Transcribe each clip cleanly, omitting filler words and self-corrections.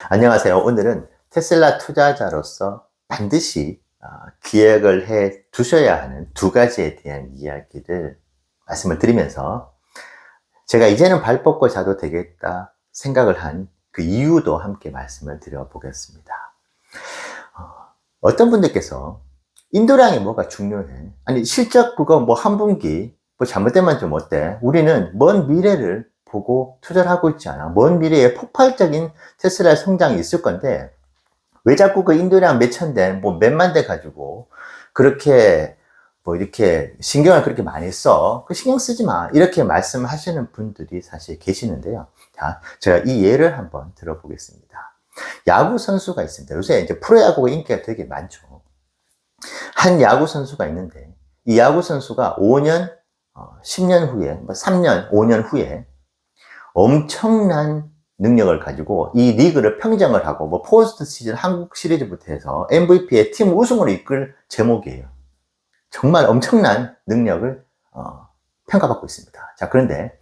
안녕하세요. 오늘은 테슬라 투자자로서 반드시 기억을 해 두셔야 하는 두 가지에 대한 이야기를 말씀을 드리면서 제가 이제는 발 뻗고 자도 되겠다 생각을 한 그 이유도 함께 말씀을 드려보겠습니다. 어떤 분들께서 인도량이 뭐가 중요해? 아니 실적 그거 뭐 한 분기 뭐 잘못되면 좀 어때? 우리는 먼 미래를 보고 투자를 하고 있지 않아. 먼 미래에 폭발적인 테슬라의 성장이 있을 건데 왜 자꾸 그 인도량 몇천 대, 뭐 몇만 대 가지고 그렇게 뭐 이렇게 신경을 그렇게 많이 써? 그 신경 쓰지 마. 이렇게 말씀하시는 분들이 사실 계시는데요. 자, 제가 이 예를 한번 들어보겠습니다. 야구 선수가 있습니다. 요새 이제 프로야구가 인기가 되게 많죠. 한 야구 선수가 있는데 이 야구 선수가 5년, 10년 후에, 뭐 3년, 5년 후에 엄청난 능력을 가지고 이 리그를 평정을 하고 뭐 포스트 시즌 한국 시리즈부터 해서 MVP의 팀 우승으로 이끌 제목이에요. 정말 엄청난 능력을 평가받고 있습니다. 자, 그런데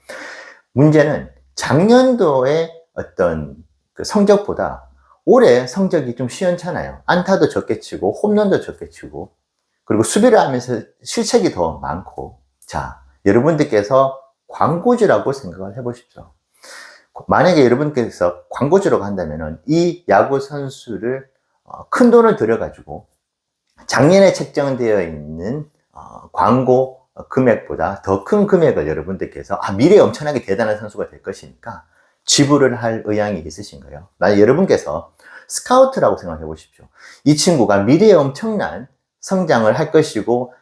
문제는 작년도의 어떤 그 성적보다 올해 성적이 좀 시원찮아요. 안타도 적게 치고 홈런도 적게 치고 그리고 수비를 하면서 실책이 더 많고. 자, 여러분들께서 광고주라고 생각을 해보십시오. 만약에 여러분께서 광고주라고 한다면 이 야구 선수를 큰 돈을 들여가지고 작년에 책정되어 있는 광고 금액보다 더 큰 금액을 여러분들께서 미래에 엄청나게 대단한 선수가 될 것이니까 지불을 할 의향이 있으신가요? 만약 여러분께서 스카우트라고 생각해 보십시오. 이 친구가 미래에 엄청난 성장을 할 것이고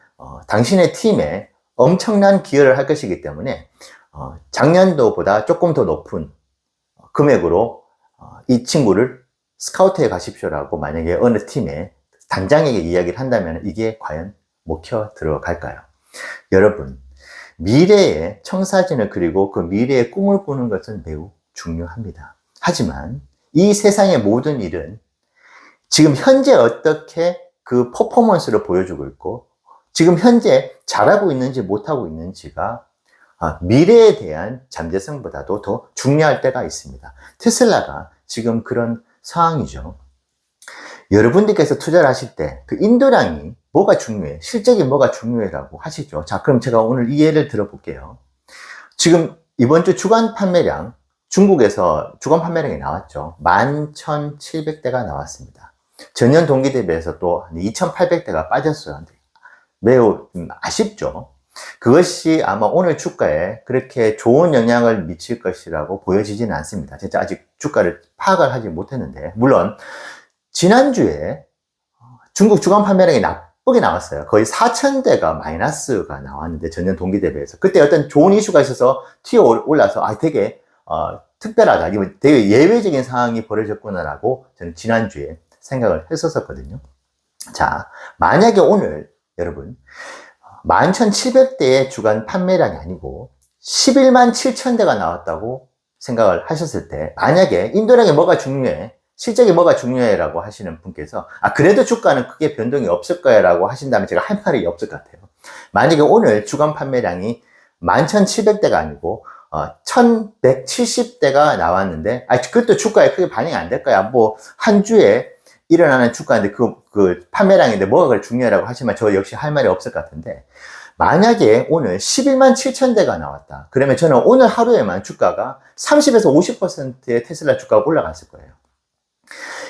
당신의 팀에 엄청난 기여를 할 것이기 때문에 작년도보다 조금 더 높은 금액으로 이 친구를 스카우트해 가십시오라고 만약에 어느 팀에 단장에게 이야기를 한다면 이게 과연 먹혀 들어갈까요? 여러분, 미래의 청사진을 그리고 그 미래의 꿈을 꾸는 것은 매우 중요합니다. 하지만 이 세상의 모든 일은 지금 현재 어떻게 그 퍼포먼스를 보여주고 있고 지금 현재 잘하고 있는지 못하고 있는지가 미래에 대한 잠재성보다도 더 중요할 때가 있습니다. 테슬라가 지금 그런 상황이죠. 여러분들께서 투자를 하실 때 그 인도량이 뭐가 중요해? 실적이 뭐가 중요해라고 하시죠. 자, 그럼 제가 오늘 이 예를 들어볼게요. 지금 이번 주 주간 판매량, 중국에서 주간 판매량이 나왔죠. 11,700대가 나왔습니다. 전년 동기 대비해서 또 2,800대가 빠졌어요. 매우 아쉽죠. 그것이 아마 오늘 주가에 그렇게 좋은 영향을 미칠 것이라고 보여지지는 않습니다. 진짜 아직 주가를 파악을 하지 못했는데, 물론 지난주에 중국 주간 판매량이 나쁘게 나왔어요. 거의 4,000대가 마이너스가 나왔는데 전년 동기 대비해서 그때 어떤 좋은 이슈가 있어서 튀어 올라서 되게 특별하다, 이건 되게 예외적인 상황이 벌어졌구나라고 저는 지난주에 생각을 했었거든요. 자, 만약에 오늘 여러분 11,700대의 주간 판매량이 아니고 11만 7천대가 나왔다고 생각을 하셨을 때, 만약에 인도량이 뭐가 중요해? 실적이 뭐가 중요해? 라고 하시는 분께서 그래도 주가는 크게 변동이 없을 거야 라고 하신다면 제가 할 말이 없을 것 같아요. 만약에 오늘 주간 판매량이 11,700대가 아니고 1,170대가 나왔는데 그것도 주가에 크게 반영이 안 될 거야. 뭐 한 주에 일어나는 주가인데 그 판매량인데 뭐가 그래 중요하라고 하시면 저 역시 할 말이 없을 것 같은데, 만약에 오늘 11만 7천대가 나왔다. 그러면 저는 오늘 하루에만 주가가 30에서 50%의 테슬라 주가가 올라갔을 거예요.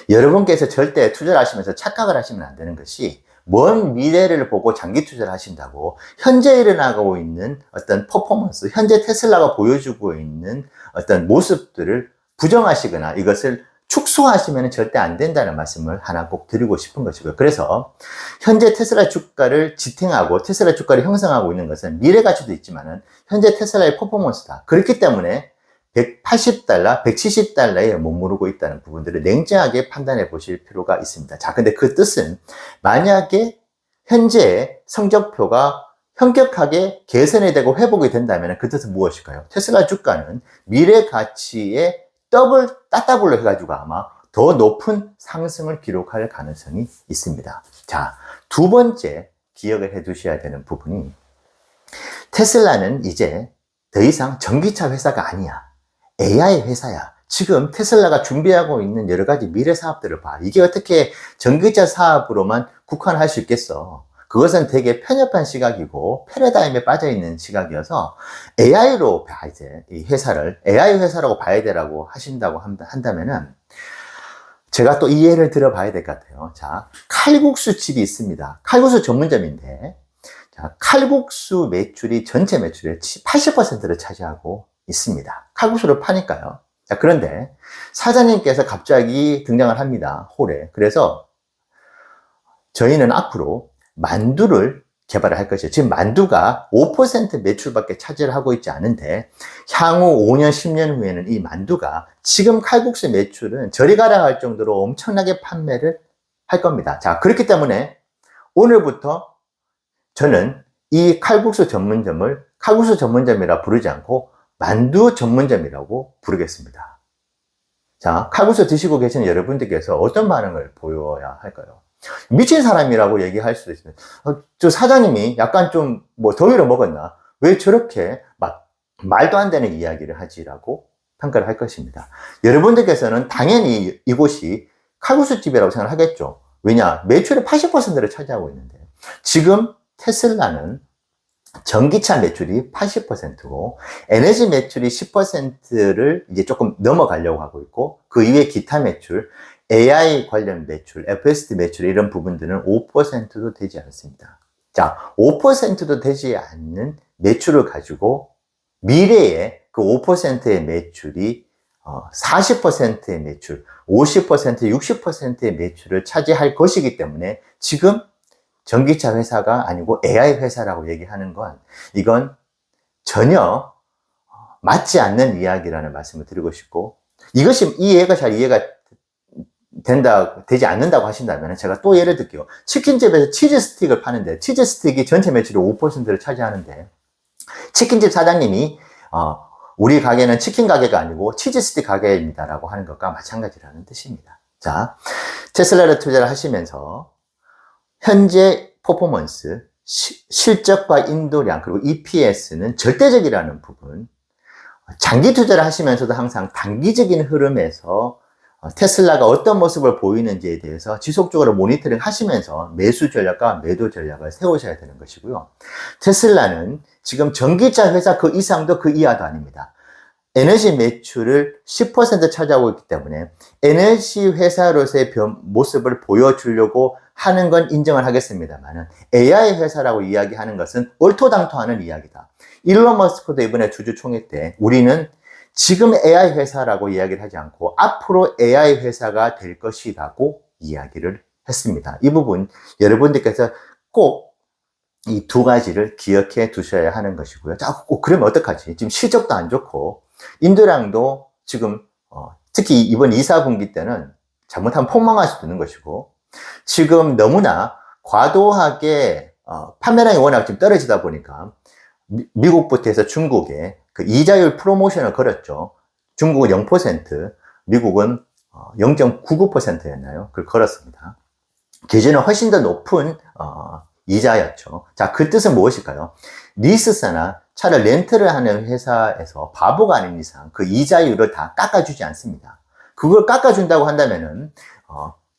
여러분께서 절대 투자를 하시면서 착각을 하시면 안 되는 것이, 먼 미래를 보고 장기 투자를 하신다고 현재 일어나고 있는 어떤 퍼포먼스, 현재 테슬라가 보여주고 있는 어떤 모습들을 부정하시거나 이것을 축소하시면 절대 안 된다는 말씀을 하나 꼭 드리고 싶은 것이고요. 그래서 현재 테슬라 주가를 지탱하고 테슬라 주가를 형성하고 있는 것은 미래 가치도 있지만은 현재 테슬라의 퍼포먼스다. 그렇기 때문에 180달러, 170달러에 머무르고 있다는 부분들을 냉정하게 판단해 보실 필요가 있습니다. 자, 근데 그 뜻은 만약에 현재 성적표가 현격하게 개선이 되고 회복이 된다면 그 뜻은 무엇일까요? 테슬라 주가는 미래 가치의 따따블로 해가지고 아마 더 높은 상승을 기록할 가능성이 있습니다. 자, 두 번째 기억을 해 두셔야 되는 부분이, 테슬라는 이제 더 이상 전기차 회사가 아니야. AI 회사야. 지금 테슬라가 준비하고 있는 여러 가지 미래 사업들을 봐. 이게 어떻게 전기차 사업으로만 국한할 수 있겠어? 그것은 되게 편협한 시각이고 패러다임에 빠져 있는 시각이어서 AI로 봐, 이제 이 회사를 AI 회사라고 봐야 되라고 하신다고 한다면은 제가 또 이 예를 들어봐야 될 것 같아요. 자, 칼국수 집이 있습니다. 칼국수 전문점인데, 자, 칼국수 매출이 전체 매출의 80%를 차지하고 있습니다. 칼국수를 파니까요. 자, 그런데 사장님께서 갑자기 등장을 합니다. 홀에. 그래서 저희는 앞으로 만두를 개발을 할 것이에요. 지금 만두가 5% 매출밖에 차지를 하고 있지 않은데 향후 5년, 10년 후에는 이 만두가 지금 칼국수 매출은 저리 가라 할 정도로 엄청나게 판매를 할 겁니다. 자, 그렇기 때문에 오늘부터 저는 이 칼국수 전문점을 칼국수 전문점이라 부르지 않고 만두 전문점이라고 부르겠습니다. 자, 칼국수 드시고 계시는 여러분들께서 어떤 반응을 보여야 할까요? 미친 사람이라고 얘기할 수도 있습니다. 저 사장님이 약간 좀 더위를 먹었나? 왜 저렇게 말도 안 되는 이야기를 하지라고 평가를 할 것입니다. 여러분들께서는 당연히 이곳이 칼국수집이라고 생각하겠죠. 왜냐? 매출의 80%를 차지하고 있는데 지금 테슬라는 전기차 매출이 80%고 에너지 매출이 10%를 이제 조금 넘어가려고 하고 있고 그 이외에 기타 매출, AI 관련 매출, FSD 매출 이런 부분들은 5%도 되지 않습니다. 자, 5%도 되지 않는 매출을 가지고 미래에 그 5%의 매출이 40%의 매출, 50%, 60%의 매출을 차지할 것이기 때문에 지금 전기차 회사가 아니고 AI 회사라고 얘기하는 건 이건 전혀 맞지 않는 이야기라는 말씀을 드리고 싶고 이것이 이 예가 잘 이해가 되지 않는다고 하신다면 제가 또 예를 들게요. 치킨집에서 치즈 스틱을 파는데 치즈 스틱이 전체 매출의 5%를 차지하는데 치킨집 사장님이 우리 가게는 치킨 가게가 아니고 치즈 스틱 가게입니다라고 하는 것과 마찬가지라는 뜻입니다. 자, 테슬라를 투자를 하시면서 현재 퍼포먼스, 실적과 인도량, 그리고 EPS는 절대적이라는 부분, 장기 투자를 하시면서도 항상 단기적인 흐름에서 테슬라가 어떤 모습을 보이는지에 대해서 지속적으로 모니터링 하시면서 매수 전략과 매도 전략을 세우셔야 되는 것이고요. 테슬라는 지금 전기차 회사 그 이상도 그 이하도 아닙니다. 에너지 매출을 10% 차지하고 있기 때문에 에너지 회사로서의 모습을 보여주려고 하는 건 인정을 하겠습니다만 AI 회사라고 이야기하는 것은 얼토당토하는 이야기다. 일론 머스크도 이번에 주주총회 때 우리는 지금 AI 회사라고 이야기를 하지 않고 앞으로 AI 회사가 될 것이라고 이야기를 했습니다. 이 부분 여러분들께서 꼭 이 두 가지를 기억해 두셔야 하는 것이고요. 자, 그러면 어떡하지? 지금 실적도 안 좋고 인도량도 지금 특히 이번 2, 4분기 때는 잘못하면 폭망할 수도 있는 것이고 지금 너무나 과도하게 판매량이 워낙 지금 떨어지다 보니까 미국부터 해서 중국에 그 이자율 프로모션을 걸었죠. 중국은 0%, 미국은 0.99%였나요? 그걸 걸었습니다. 기준은 훨씬 더 높은 이자였죠. 자, 그 뜻은 무엇일까요? 리스사나 차를 렌트를 하는 회사에서 바보가 아닌 이상 그 이자율을 다 깎아주지 않습니다. 그걸 깎아준다고 한다면은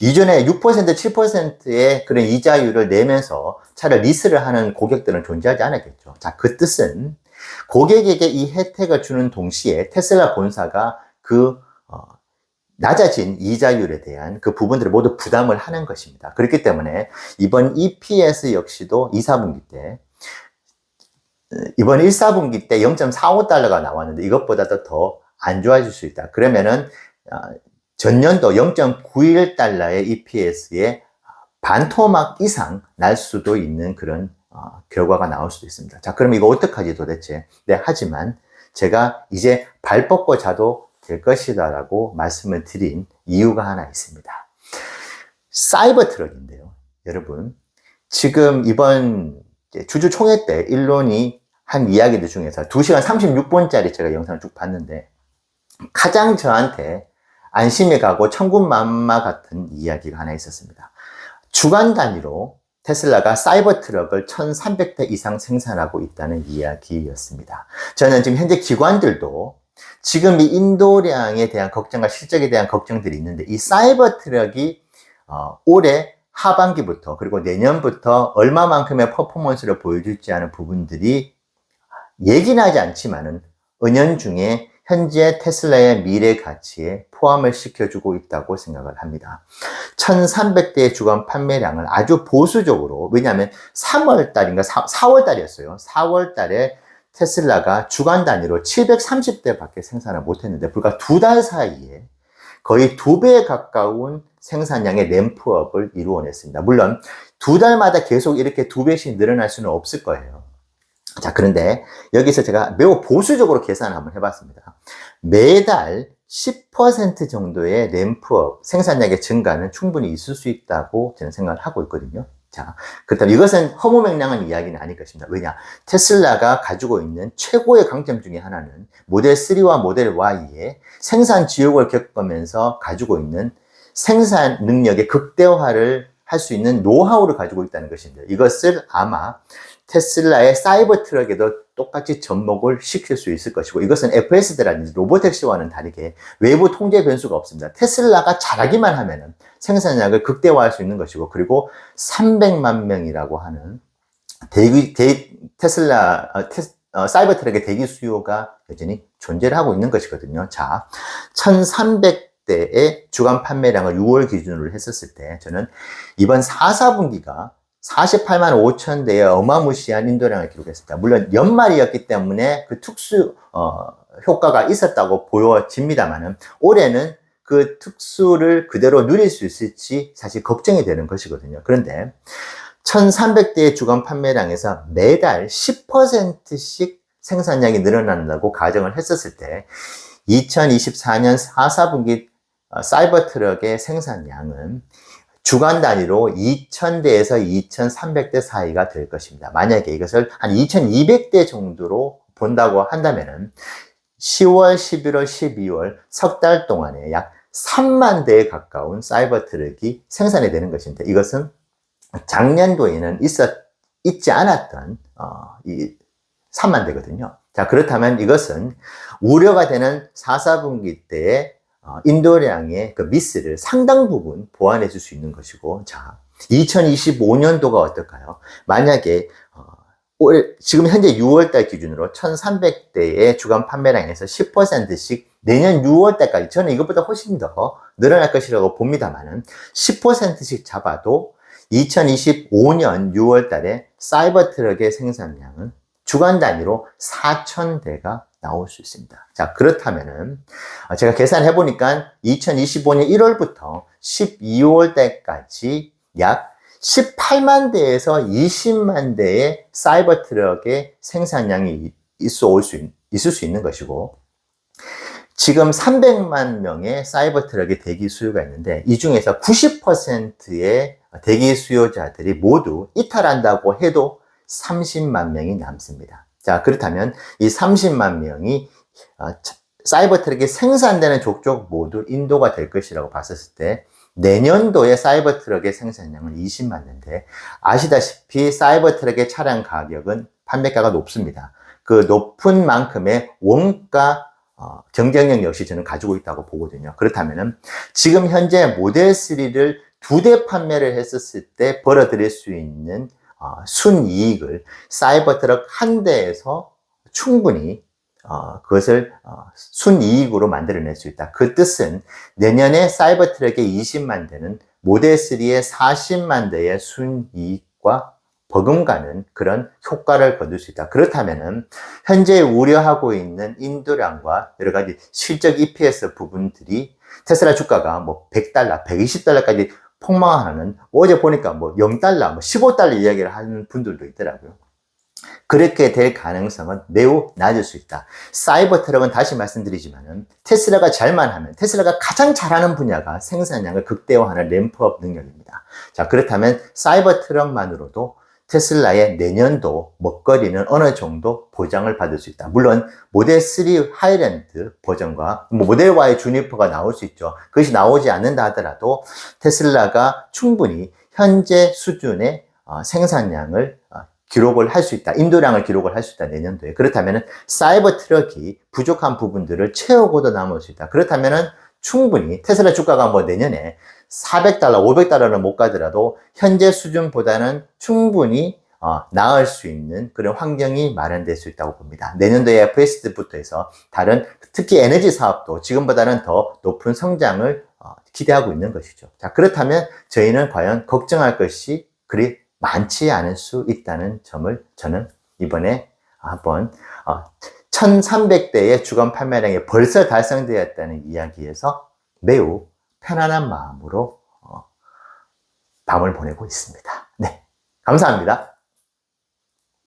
이전에 6%, 7%의 그런 이자율을 내면서 차를 리스를 하는 고객들은 존재하지 않았겠죠. 자, 그 뜻은 고객에게 이 혜택을 주는 동시에 테슬라 본사가 그 낮아진 이자율에 대한 그 부분들을 모두 부담을 하는 것입니다. 그렇기 때문에 이번 EPS 역시도 2, 4분기 때 이번 1, 4분기 때 0.45달러가 나왔는데 이것보다도 더 안 좋아질 수 있다. 그러면은 전년도 0.91달러의 EPS에 반토막 이상 날 수도 있는 그런 결과가 나올 수도 있습니다. 자, 그럼 이거 어떡하지 도대체? 네, 하지만 제가 이제 발 뻗고 자도 될 것이다 라고 말씀을 드린 이유가 하나 있습니다. 사이버 트럭인데요. 여러분, 지금 이번 주주총회 때 일론이 한 이야기들 중에서 2시간 36분짜리 제가 영상을 쭉 봤는데 가장 저한테 안심이 가고 천군만마 같은 이야기가 하나 있었습니다. 주간 단위로 테슬라가 사이버 트럭을 1,300대 이상 생산하고 있다는 이야기였습니다. 저는 지금 현재 기관들도 지금 이 인도량에 대한 걱정과 실적에 대한 걱정들이 있는데 이 사이버 트럭이 올해 하반기부터 그리고 내년부터 얼마만큼의 퍼포먼스를 보여줄지 하는 부분들이 얘기는 하지 않지만은 은연중에 현재 테슬라의 미래 가치에 포함을 시켜주고 있다고 생각을 합니다. 1300대의 주간 판매량을 아주 보수적으로, 왜냐하면 3월 달인가 4월 달이었어요. 4월 달에 테슬라가 주간 단위로 730대 밖에 생산을 못했는데 불과 2달 사이에 거의 2배에 가까운 생산량의 램프업을 이루어냈습니다. 물론 2달마다 계속 이렇게 2배씩 늘어날 수는 없을 거예요. 자, 그런데 여기서 제가 매우 보수적으로 계산을 한번 해봤습니다. 매달 10% 정도의 램프업, 생산량의 증가는 충분히 있을 수 있다고 저는 생각을 하고 있거든요. 자, 그렇다면 이것은 허무맹랑한 이야기는 아닐 것입니다. 왜냐? 테슬라가 가지고 있는 최고의 강점 중에 하나는 모델 3와 모델 Y의 생산 지옥을 겪으면서 가지고 있는 생산 능력의 극대화를 할 수 있는 노하우를 가지고 있다는 것입니다. 이것을 아마 테슬라의 사이버 트럭에도 똑같이 접목을 시킬 수 있을 것이고, 이것은 FSD라든지 로보택시와는 다르게 외부 통제 변수가 없습니다. 테슬라가 잘하기만 하면 생산량을 극대화할 수 있는 것이고, 그리고 300만 명이라고 하는 테슬라 사이버 트럭의 대기 수요가 여전히 존재를 하고 있는 것이거든요. 자, 1300대의 주간 판매량을 6월 기준으로 했었을 때 저는 이번 4, 4분기가 48만 5천 대의 어마무시한 인도량을 기록했습니다. 물론 연말이었기 때문에 그 특수 효과가 있었다고 보여집니다만은 올해는 그 특수를 그대로 누릴 수 있을지 사실 걱정이 되는 것이거든요. 그런데 1300대의 주간 판매량에서 매달 10%씩 생산량이 늘어난다고 가정을 했었을 때 2024년 4, 4분기 사이버 트럭의 생산량은 주간 단위로 2000대에서 2300대 사이가 될 것입니다. 만약에 이것을 한 2200대 정도로 본다고 한다면은 10월, 11월, 12월 석 달 동안에 약 3만 대에 가까운 사이버 트럭이 생산이 되는 것입니다. 이것은 작년도에는 있지 않았던 이 3만 대거든요. 자, 그렇다면 이것은 우려가 되는 4, 4분기 때의 인도량의 그 미스를 상당 부분 보완해 줄 수 있는 것이고, 자, 2025년도가 어떨까요? 만약에 지금 현재 6월달 기준으로 1300대의 주간 판매량에서 10%씩 내년 6월달까지, 저는 이것보다 훨씬 더 늘어날 것이라고 봅니다만은 10%씩 잡아도 2025년 6월달에 사이버 트럭의 생산량은 주간 단위로 4000대가 나올 수 있습니다. 자, 그렇다면은 제가 계산해 보니까 2025년 1월부터 12월 달까지 약 18만 대에서 20만 대의 사이버 트럭의 생산량이 있을 수 있는 것이고, 지금 300만 명의 사이버 트럭의 대기 수요가 있는데 이 중에서 90%의 대기 수요자들이 모두 이탈한다고 해도 30만 명이 남습니다. 자, 그렇다면 이 30만 명이 사이버 트럭이 생산되는 족족 모두 인도가 될 것이라고 봤었을 때 내년도에 사이버 트럭의 생산량은 20만 대인데, 아시다시피 사이버 트럭의 차량 가격은 판매가가 높습니다. 그 높은 만큼의 원가 경쟁력 역시 저는 가지고 있다고 보거든요. 그렇다면은 지금 현재 모델 3를 2대 판매를 했었을 때 벌어들일 수 있는 순이익을 사이버 트럭 한 대에서 충분히 그것을 순이익으로 만들어낼 수 있다. 그 뜻은 내년에 사이버 트럭의 20만 대는 모델 3의 40만 대의 순이익과 버금가는 그런 효과를 거둘 수 있다. 그렇다면은 현재 우려하고 있는 인도량과 여러 가지 실적 EPS 부분들이 테슬라 주가가 뭐 $100, $120까지 폭망하는, 어제 보니까 뭐 $0, 뭐 $15 이야기를 하는 분들도 있더라고요. 그렇게 될 가능성은 매우 낮을 수 있다. 사이버 트럭은 다시 말씀드리지만은 테슬라가 잘만 하면, 테슬라가 가장 잘하는 분야가 생산량을 극대화하는 램프업 능력입니다. 자, 그렇다면 사이버 트럭만으로도 테슬라의 내년도 먹거리는 어느 정도 보장을 받을 수 있다. 물론 모델 3 하이랜드 버전과 모델 Y 주니퍼가 나올 수 있죠. 그것이 나오지 않는다 하더라도 테슬라가 충분히 현재 수준의 생산량을 기록을 할 수 있다. 인도량을 기록을 할 수 있다. 내년도에. 그렇다면 사이버 트럭이 부족한 부분들을 채우고도 남을 수 있다. 그렇다면 충분히 테슬라 주가가 뭐 내년에 $400, $500는 못 가더라도 현재 수준보다는 충분히 나을 수 있는 그런 환경이 마련될 수 있다고 봅니다. 내년도에 FSD부터 해서 다른 특히 에너지 사업도 지금보다는 더 높은 성장을 기대하고 있는 것이죠. 자, 그렇다면 저희는 과연 걱정할 것이 그리 많지 않을 수 있다는 점을 저는 이번에 한번 1300대의 주간 판매량이 벌써 달성되었다는 이야기에서 매우 편안한 마음으로 밤을 보내고 있습니다. 네, 감사합니다.